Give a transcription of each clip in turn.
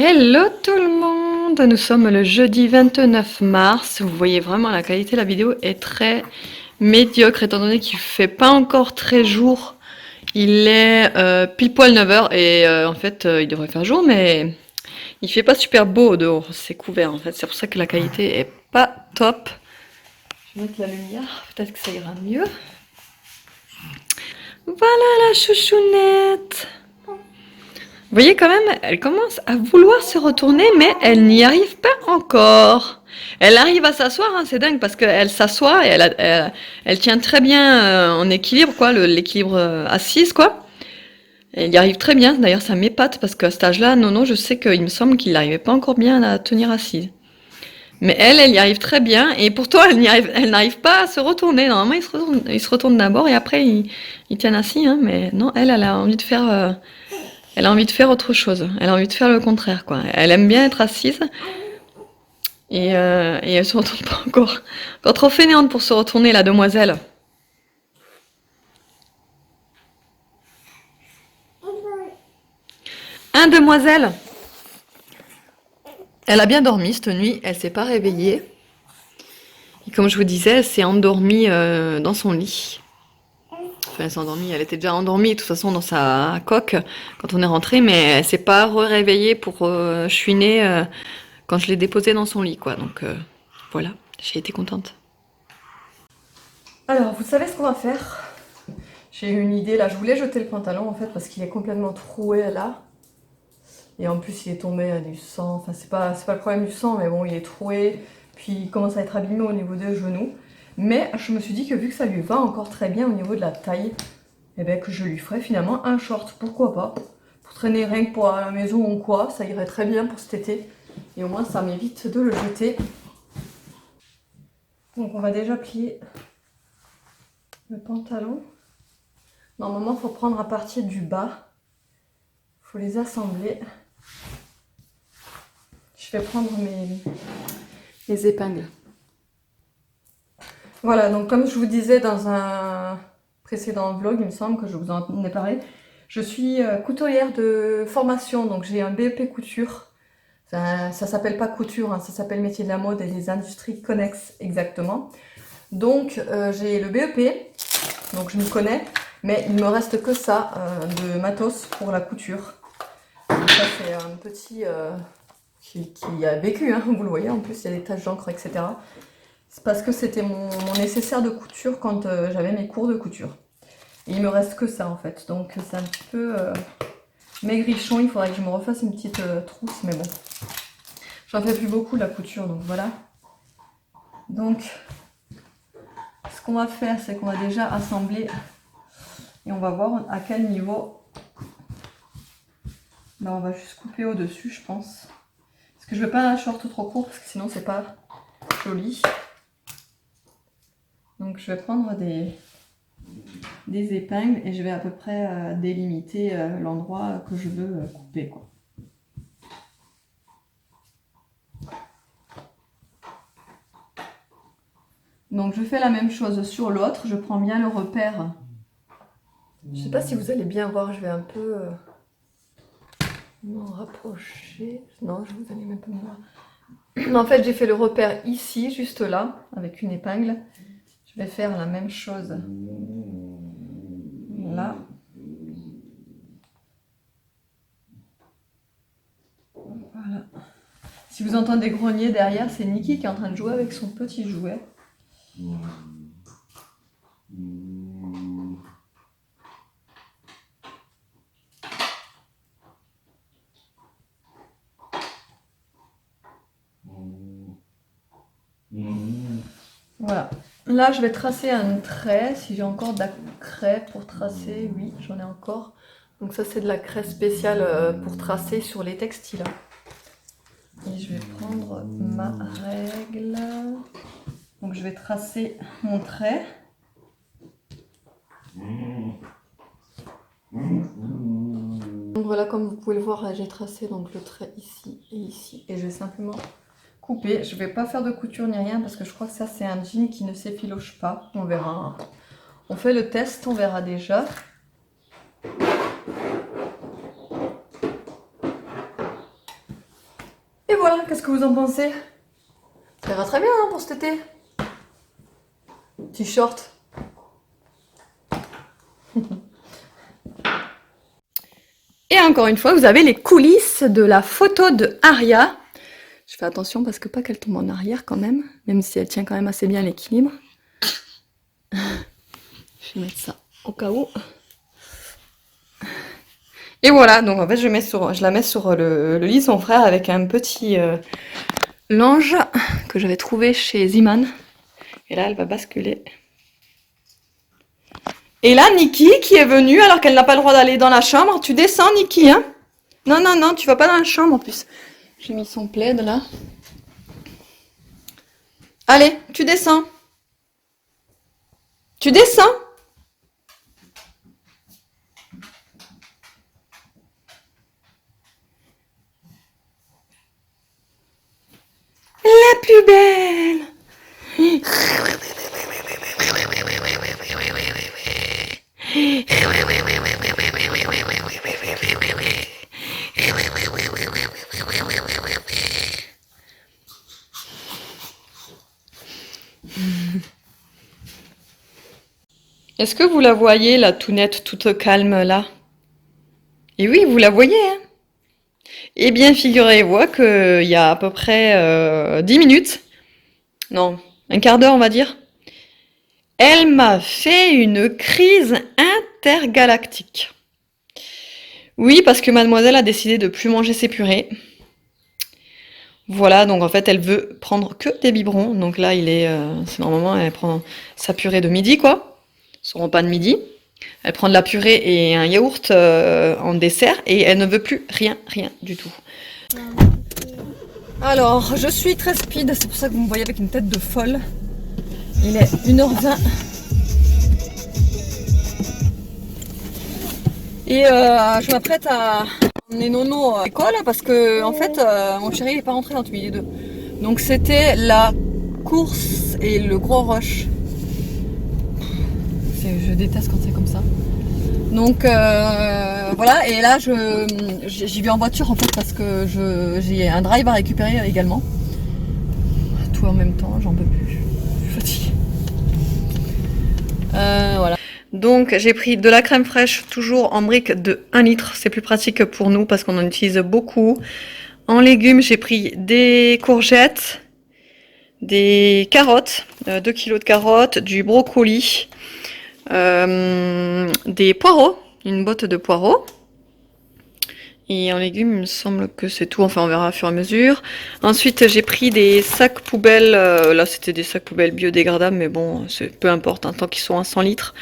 Hello tout le monde! Nous sommes le jeudi 29 mars. Vous voyez vraiment la qualité de la vidéo est très médiocre étant donné qu'il fait pas encore très jour. Il est pile poil 9 heures et en fait il devrait faire jour mais il fait pas super beau dehors, c'est couvert en fait. C'est pour ça que la qualité est pas top. Je vais mettre la lumière, peut-être que ça ira mieux. Voilà la chouchounette! Vous voyez quand même, elle commence à vouloir se retourner, mais elle n'y arrive pas encore. Elle arrive à s'asseoir, hein, c'est dingue, parce qu'elle s'assoit et elle tient très bien en équilibre, quoi, l'équilibre assise, quoi. Elle y arrive très bien, d'ailleurs ça m'épate, parce qu'à cet âge-là, Nono, je sais qu'il me semble qu'il n'arrivait pas encore bien à la tenir assise. Mais elle y arrive très bien, et pourtant elle n'arrive pas à se retourner. Normalement, il se retourne d'abord, et après il tient assis, hein, mais non, elle a envie de faire... Elle a envie de faire autre chose. Elle a envie de faire le contraire, quoi. Elle aime bien être assise. Et elle se retourne pas encore. Encore trop fainéante pour se retourner, la demoiselle. Hein, demoiselle? Elle a bien dormi cette nuit. Elle s'est pas réveillée. Et comme je vous disais, elle s'est endormie dans son lit. Enfin, elle s'est endormie. Elle était déjà endormie, de toute façon, dans sa coque quand on est rentré. Mais elle s'est pas réveillée pour chouiner quand je l'ai déposée dans son lit, quoi. Donc, voilà. J'ai été contente. Alors, vous savez ce qu'on va faire? J'ai eu une idée là, je voulais jeter le pantalon en fait parce qu'il est complètement troué là. Et en plus il est tombé du sang, enfin c'est pas le problème du sang mais bon il est troué. Puis il commence à être abîmé au niveau des genoux. Mais je me suis dit que vu que ça lui va encore très bien au niveau de la taille, eh ben, que je lui ferais finalement un short, pourquoi pas. Pour traîner rien que pour à la maison ou quoi, ça irait très bien pour cet été. Et au moins ça m'évite de le jeter. Donc on va déjà plier le pantalon. Normalement, il faut prendre à partir du bas. Il faut les assembler. Je vais prendre mes épingles. Voilà, donc comme je vous disais dans un précédent vlog, il me semble que je vous en ai parlé, je suis couturière de formation, donc j'ai un BEP couture. Ça s'appelle pas couture, hein, ça s'appelle métier de la mode et des industries connexes exactement. Donc j'ai le BEP, donc je m'y connais, mais il me reste que ça de matos pour la couture. Donc ça c'est un petit qui a vécu, hein, vous le voyez, en plus il y a des taches d'encre, etc. C'est parce que c'était mon nécessaire de couture quand j'avais mes cours de couture. Et il me reste que ça en fait, donc c'est un petit peu maigrichon, il faudrait que je me refasse une petite trousse, mais bon. J'en fais plus beaucoup la couture, donc voilà. Donc, ce qu'on va faire, c'est qu'on va déjà assembler et on va voir à quel niveau. Là, on va juste couper au-dessus, je pense. Parce que je veux pas un short trop court, parce que sinon c'est pas joli. Donc je vais prendre des épingles et je vais à peu près délimiter l'endroit que je veux couper, quoi. Donc je fais la même chose sur l'autre, je prends bien le repère. Je sais pas si vous allez bien voir, je vais un peu m'en rapprocher. Non, je vous allez même pas me voir. En fait, j'ai fait le repère ici, juste là, avec une épingle. Je vais faire la même chose là. Voilà. Si vous entendez grogner derrière, c'est Niki qui est en train de jouer avec son petit jouet. Voilà. Là, je vais tracer un trait. Si j'ai encore de la craie pour tracer, oui, j'en ai encore. Donc ça, c'est de la craie spéciale pour tracer sur les textiles. Et je vais prendre ma règle. Donc je vais tracer mon trait. Donc voilà, comme vous pouvez le voir, j'ai tracé donc le trait ici et ici. Et je vais simplement couper. Je vais pas faire de couture ni rien parce que je crois que ça c'est un jean qui ne s'effiloche pas. On verra. On fait le test, on verra déjà. Et voilà, qu'est-ce que vous en pensez? Ça ira très bien hein, pour cet été. T-shirt. Et encore une fois, vous avez les coulisses de la photo de Aria. Je fais attention parce que pas qu'elle tombe en arrière quand même si elle tient quand même assez bien l'équilibre. Je vais mettre ça au cas où. Et voilà, donc en fait je la mets sur le lit de son frère avec un petit linge que j'avais trouvé chez Ziman. Et là elle va basculer. Et là Niki qui est venue alors qu'elle n'a pas le droit d'aller dans la chambre. Tu descends Niki hein? Non, non, non, tu vas pas dans la chambre en plus. J'ai mis son plaid là. Allez, tu descends. Tu descends. La plus belle. Est-ce que vous la voyez, la tounette toute calme là? Et oui, vous la voyez, hein? Eh bien, figurez-vous qu'il y a à peu près 10 minutes, non, un quart d'heure on va dire, elle m'a fait une crise intergalactique. Oui, parce que mademoiselle a décidé de plus manger ses purées. Voilà, donc en fait elle veut prendre que des biberons. Donc là c'est normalement elle prend sa purée de midi quoi, son repas de midi. Elle prend de la purée et un yaourt en dessert et elle ne veut plus rien du tout. Alors je suis très speed, c'est pour ça que vous me voyez avec une tête de folle. Il est 1h20. Et je m'apprête à emmener Nono à l'école parce que en fait mon chéri n'est pas rentré entre midi et 2. Donc c'était la course et le gros rush. Je déteste quand c'est comme ça. Donc voilà, et là j'y vais en voiture en fait parce que j'ai un drive à récupérer également. Tout en même temps, j'en peux plus. Je suis fatiguée. Voilà. Donc j'ai pris de la crème fraîche, toujours en brique de 1 litre. C'est plus pratique pour nous parce qu'on en utilise beaucoup. En légumes, j'ai pris des courgettes, des carottes, 2 kg de carottes, du brocoli, des poireaux, une botte de poireaux. Et en légumes, il me semble que c'est tout. Enfin, on verra au fur et à mesure. Ensuite, j'ai pris des sacs poubelles. Là, c'était des sacs poubelles biodégradables, mais bon, peu importe, hein, tant qu'ils sont à 100 litres,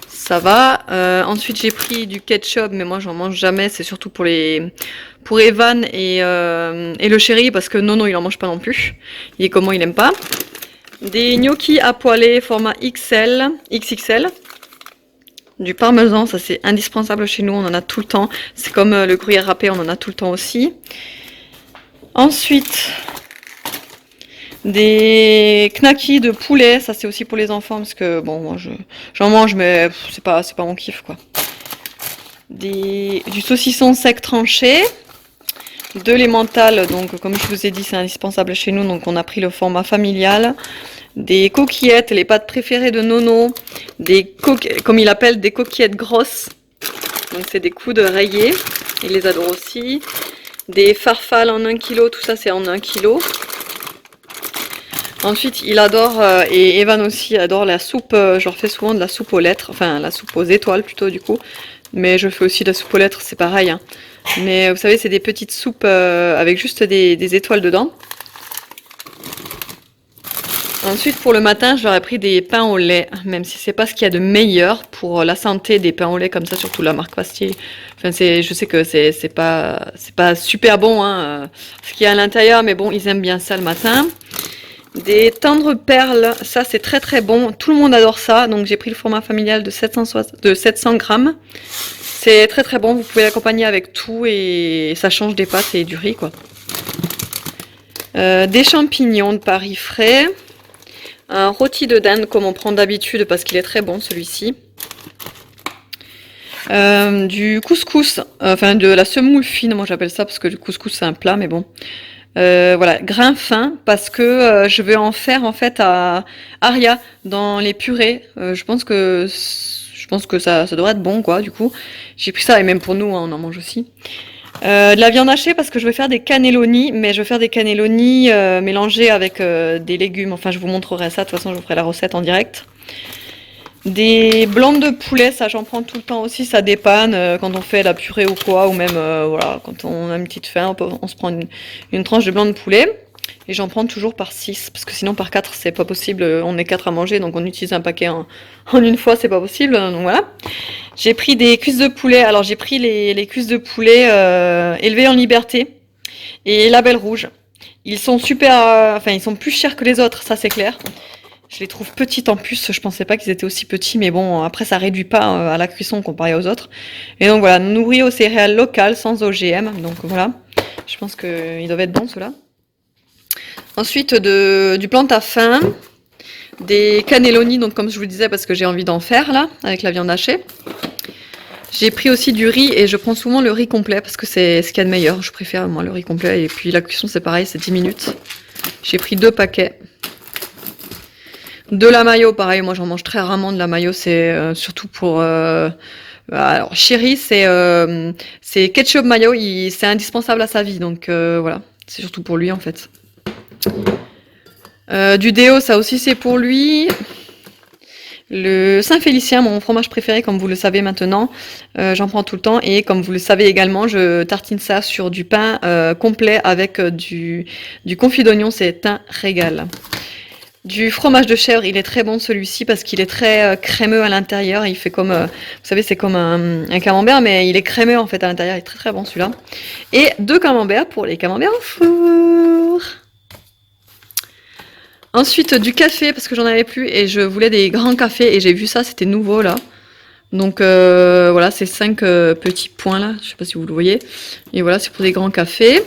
ça va. Ensuite, j'ai pris du ketchup, mais moi, j'en mange jamais. C'est surtout pour Evan et le chéri, parce que Nono, il en mange pas non plus. Il est comment, il aime pas. Des gnocchis à poêler, format XXL. Du parmesan, ça c'est indispensable chez nous, on en a tout le temps. C'est comme le gruyère râpé, on en a tout le temps aussi. Ensuite, des knackis de poulet, ça c'est aussi pour les enfants parce que bon, moi j'en mange mais c'est pas mon kiff quoi. Du saucisson sec tranché, de l'emmental, donc comme je vous ai dit c'est indispensable chez nous, donc on a pris le format familial. Des coquillettes, les pâtes préférées de Nono, comme il appelle, des coquillettes grosses. Donc c'est des coudes rayés, il les adore aussi. Des farfales en 1 kg, tout ça c'est en 1 kg. Ensuite il adore, et Evan aussi adore la soupe, je leur fais souvent de la soupe aux lettres, enfin la soupe aux étoiles plutôt du coup. Mais je fais aussi de la soupe aux lettres, c'est pareil. Hein. Mais vous savez c'est des petites soupes avec juste des étoiles dedans. Ensuite, pour le matin, je leur ai pris des pains au lait, même si c'est pas ce qu'il y a de meilleur pour la santé des pains au lait comme ça, surtout la marque Fastier. Enfin, je sais que c'est pas super bon, hein, ce qu'il y a à l'intérieur, mais bon, ils aiment bien ça le matin. Des tendres perles, ça c'est très très bon, tout le monde adore ça, donc j'ai pris le format familial de 700 grammes. C'est très très bon, vous pouvez l'accompagner avec tout et ça change des pâtes et du riz quoi. Des champignons de Paris frais. Un rôti de dinde comme on prend d'habitude parce qu'il est très bon celui-ci. Du couscous, enfin de la semoule fine, moi j'appelle ça parce que le couscous c'est un plat mais bon. Voilà, grain fin parce que je vais en faire en fait à Aria dans les purées. Je pense que ça devrait être bon quoi. Du coup, j'ai pris ça et même pour nous, hein, on en mange aussi. De la viande hachée parce que je vais faire des cannelloni, mais je vais faire des cannelloni mélangés avec des légumes. Enfin, je vous montrerai ça. De toute façon, je vous ferai la recette en direct. Des blancs de poulet, ça j'en prends tout le temps aussi, ça dépanne quand on fait la purée ou quoi, ou même voilà, quand on a une petite faim, on se prend une tranche de blanc de poulet. Et j'en prends toujours par 6 parce que sinon par 4 c'est pas possible, on est 4 à manger, donc on utilise un paquet en une fois, c'est pas possible, donc voilà. J'ai pris des cuisses de poulet, alors j'ai pris les cuisses de poulet élevées en liberté et label rouge. Ils sont super, enfin ils sont plus chers que les autres, ça c'est clair. Je les trouve petites en plus, je pensais pas qu'ils étaient aussi petits, mais bon, après ça réduit pas à la cuisson comparé aux autres. Et donc voilà, nourris aux céréales locales sans OGM, donc voilà, je pense qu'ils doivent être bons ceux-là. Ensuite du plantain, des cannelloni, donc comme je vous le disais, parce que j'ai envie d'en faire là, avec la viande hachée. J'ai pris aussi du riz et je prends souvent le riz complet parce que c'est ce qu'il y a de meilleur. Je préfère moi le riz complet et puis la cuisson c'est pareil, c'est 10 minutes. J'ai pris 2 paquets. De la mayo, pareil, moi j'en mange très rarement de la mayo, c'est surtout pour... alors, chéri, c'est ketchup mayo, c'est indispensable à sa vie, donc voilà, c'est surtout pour lui en fait. Du déo, ça aussi c'est pour lui. Le Saint-Félicien, mon fromage préféré, comme vous le savez maintenant, j'en prends tout le temps. Et comme vous le savez également, je tartine ça sur du pain complet avec du confit d'oignon, c'est un régal. Du fromage de chèvre, il est très bon celui-ci parce qu'il est très crémeux à l'intérieur. Il fait comme, vous savez, c'est comme un camembert, mais il est crémeux en fait à l'intérieur. Il est très très bon celui-là. Et 2 camemberts pour les camemberts au four. Ensuite du café parce que j'en avais plus et je voulais des grands cafés et j'ai vu ça, c'était nouveau là. Donc voilà, ces 5 petits points là, je sais pas si vous le voyez. Et voilà, c'est pour des grands cafés.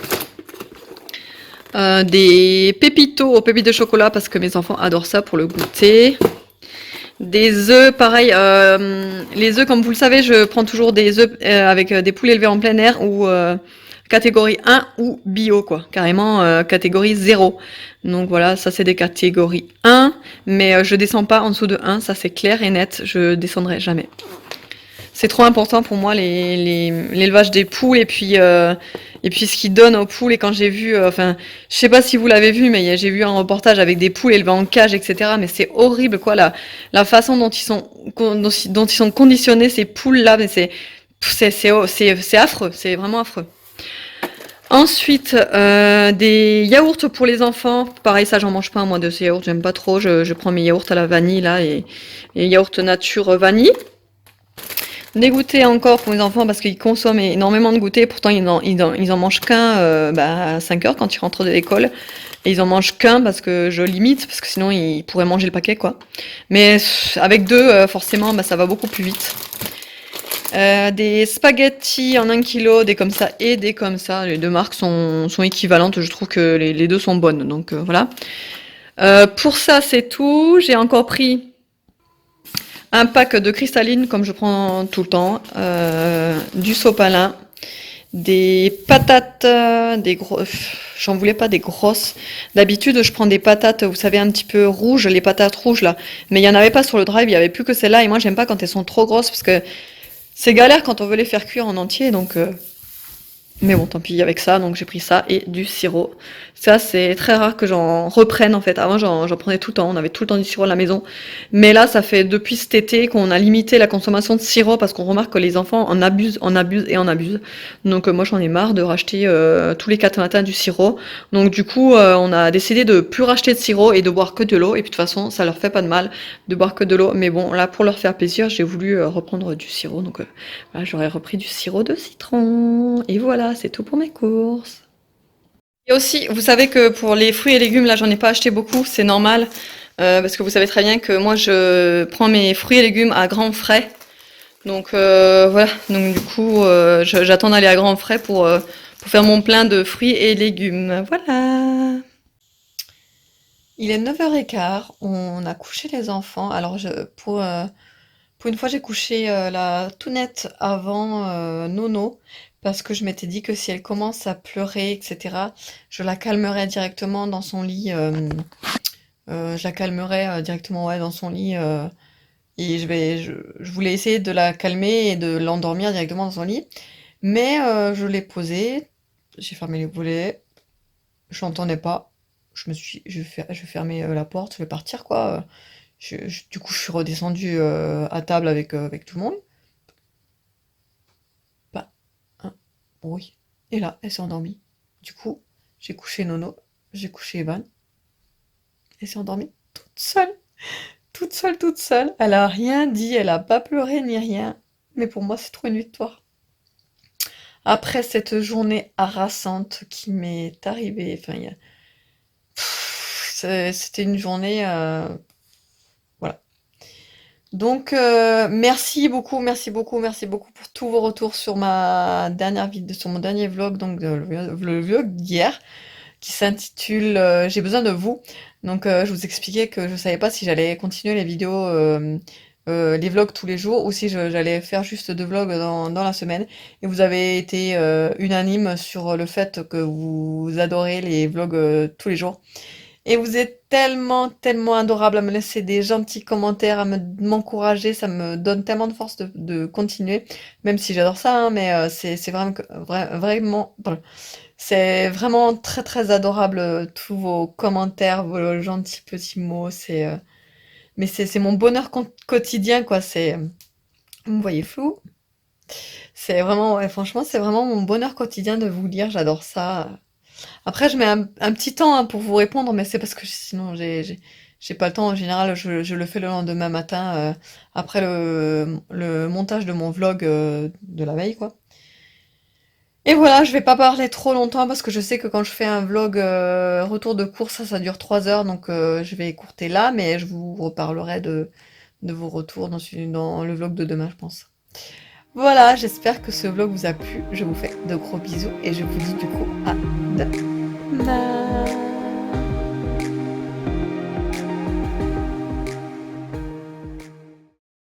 Des pépitos aux pépites de chocolat parce que mes enfants adorent ça pour le goûter. Des œufs, pareil, les œufs, comme vous le savez, je prends toujours des œufs avec des poules élevées en plein air ou catégorie 1 ou bio, quoi, carrément catégorie 0. Donc voilà, ça c'est des catégories 1, mais je descends pas en dessous de 1, ça c'est clair et net, je descendrai jamais. C'est trop important pour moi l'élevage des poules et puis ce qu'ils donnent aux poules. Et quand j'ai vu, enfin, je sais pas si vous l'avez vu, mais j'ai vu un reportage avec des poules élevées en cage, etc. Mais c'est horrible, quoi, la façon dont ils sont conditionnés ces poules-là. Mais c'est affreux, c'est vraiment affreux. Ensuite, des yaourts pour les enfants. Pareil, ça, j'en mange pas, moi, de ces yaourts, j'aime pas trop. Je prends mes yaourts à la vanille, là, et yaourts nature vanille. Des goûters encore pour les enfants parce qu'ils consomment énormément de goûters. Pourtant, ils en mangent qu'un à 5 heures quand ils rentrent de l'école. Et ils en mangent qu'un parce que je limite, parce que sinon ils pourraient manger le paquet, quoi. Mais avec 2, forcément, ça va beaucoup plus vite. Des spaghettis en 1 kilo, des comme ça et des comme ça. Les 2 marques sont équivalentes. Je trouve que les 2 sont bonnes. Donc voilà. Pour ça, c'est tout. J'ai encore pris un pack de cristalline, comme je prends tout le temps, du sopalin, des patates, j'en voulais pas des grosses. D'habitude, je prends des patates, vous savez, un petit peu rouges, les patates rouges là. Mais il y en avait pas sur le drive, il y avait plus que celles-là. Et moi, j'aime pas quand elles sont trop grosses parce que c'est galère quand on veut les faire cuire en entier. Donc, mais bon, tant pis avec ça, donc j'ai pris ça et du sirop. Ça, c'est très rare que j'en reprenne en fait. Avant, j'en prenais tout le temps, on avait tout le temps du sirop à la maison. Mais là, ça fait depuis cet été qu'on a limité la consommation de sirop parce qu'on remarque que les enfants en abusent, en abusent et en abusent. Donc moi, j'en ai marre de racheter tous les 4 matins du sirop. Donc du coup, on a décidé de plus racheter de sirop et de boire que de l'eau. Et puis de toute façon, ça leur fait pas de mal de boire que de l'eau. Mais bon, là, pour leur faire plaisir, j'ai voulu reprendre du sirop. Donc voilà, j'aurais repris du sirop de citron. Et voilà, c'est tout pour mes courses. Et aussi, vous savez que pour les fruits et légumes, là, j'en ai pas acheté beaucoup, c'est normal, parce que vous savez très bien que moi, je prends mes fruits et légumes à grands frais. Donc voilà, donc du coup, j'attends d'aller à grands frais pour faire mon plein de fruits et légumes. Voilà. Il est 9h15, on a couché les enfants. Alors Pour une fois, j'ai couché la Tounette avant Nono, parce que je m'étais dit que si elle commence à pleurer, etc., je la calmerais directement dans son lit. Je la calmerais directement ouais, dans son lit. Et je voulais essayer de la calmer et de l'endormir directement dans son lit. Mais je l'ai posée, j'ai fermé les volets, je l'entendais pas. Je fermais la porte, je vais partir quoi. Du coup, je suis redescendue à table avec tout le monde. Pas un bruit. Et là, elle s'est endormie. Du coup, j'ai couché Nono, j'ai couché Evan. Elle s'est endormie toute seule, toute seule, toute seule. Elle a rien dit, elle a pas pleuré ni rien. Mais pour moi, c'est trop une victoire. Après cette journée harassante qui m'est arrivée, enfin, c'était une journée, voilà. Donc, merci beaucoup, merci beaucoup, merci beaucoup pour tous vos retours sur ma dernière vidéo, sur mon dernier vlog, donc le vlog d'hier, qui s'intitule J'ai besoin de vous. Donc, je vous expliquais que je savais pas si j'allais continuer les vidéos, les vlogs tous les jours, ou si j'allais faire juste 2 vlogs dans la semaine. Et vous avez été unanime sur le fait que vous adorez les vlogs tous les jours. Et vous êtes tellement, tellement adorable à me laisser des gentils commentaires, m'encourager, ça me donne tellement de force de continuer, même si j'adore ça, hein, mais c'est vraiment, vraiment, pardon. C'est vraiment très, très adorable, tous vos commentaires, vos gentils petits mots, mais c'est mon bonheur quotidien, quoi, vous me voyez flou? C'est vraiment, ouais, franchement, c'est vraiment mon bonheur quotidien de vous lire, j'adore ça. Après, je mets un petit temps hein, pour vous répondre, mais c'est parce que sinon j'ai pas le temps. En général, je le fais le lendemain matin, après le montage de mon vlog de la veille, quoi. Et voilà, je vais pas parler trop longtemps parce que je sais que quand je fais un vlog retour de course, ça dure 3 heures, donc je vais écourter là, mais je vous reparlerai de vos retours dans le vlog de demain, je pense. Voilà, j'espère que ce vlog vous a plu. Je vous fais de gros bisous et je vous dis du coup à demain.